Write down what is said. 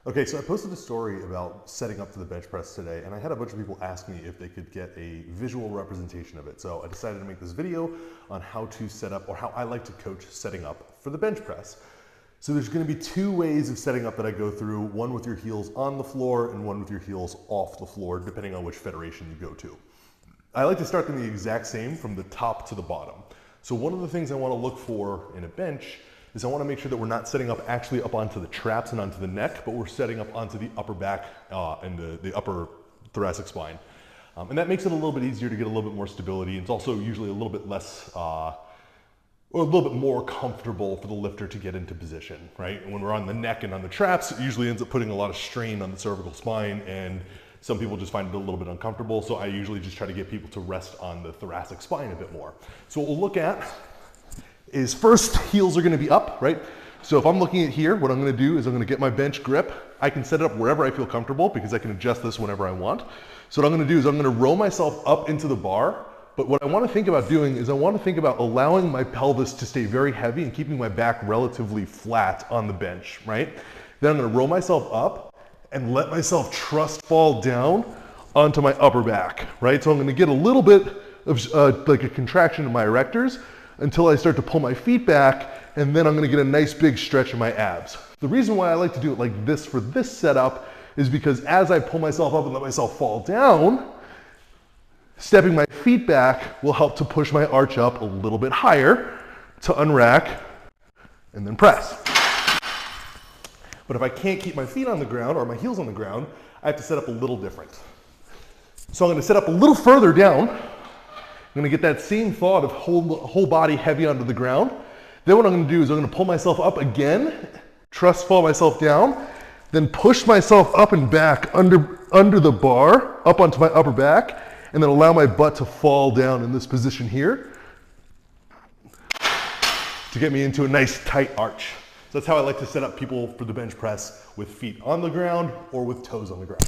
Okay, so I posted a story about setting up for the bench press today, and I had a bunch of people ask me if they could get a visual representation of it. So I decided to make this video on how to set up, or how I like to coach setting up for the bench press. So there's gonna be two ways of setting up that I go through, one with your heels on the floor and one with your heels off the floor, depending on which federation you go to. I like to start them the exact same from the top to the bottom. So one of the things I wanna look for in a bench is I want to make sure that we're not setting up actually up onto the traps and onto the neck, but we're setting up onto the upper back and the upper thoracic spine. And that makes it a little bit easier to get a little bit more stability. It's also usually a little bit less, or a little bit more comfortable for the lifter to get into position, right? And when we're on the neck and on the traps, it usually ends up putting a lot of strain on the cervical spine, and some people just find it a little bit uncomfortable. So I usually just try to get people to rest on the thoracic spine a bit more. So what we'll look at is first, heels are gonna be up, right? So if I'm looking at here, what I'm gonna do is I'm gonna get my bench grip. I can set it up wherever I feel comfortable because I can adjust this whenever I want. So what I'm gonna do is I'm gonna roll myself up into the bar, but what I wanna think about doing is I wanna think about allowing my pelvis to stay very heavy and keeping my back relatively flat on the bench, right? Then I'm gonna roll myself up and let myself trust fall down onto my upper back, right? So I'm gonna get a little bit of like a contraction in my erectors until I start to pull my feet back, and then I'm gonna get a nice big stretch in my abs. The reason why I like to do it like this for this setup is because as I pull myself up and let myself fall down, stepping my feet back will help to push my arch up a little bit higher to unrack and then press. But if I can't keep my feet on the ground or my heels on the ground, I have to set up a little different. So I'm gonna set up a little further down. I'm gonna get that same thought of whole body heavy onto the ground. Then what I'm gonna do is I'm gonna pull myself up again, trust fall myself down, then push myself up and back under the bar, up onto my upper back, and then allow my butt to fall down in this position here to get me into a nice tight arch. So that's how I like to set up people for the bench press, with feet on the ground or with toes on the ground.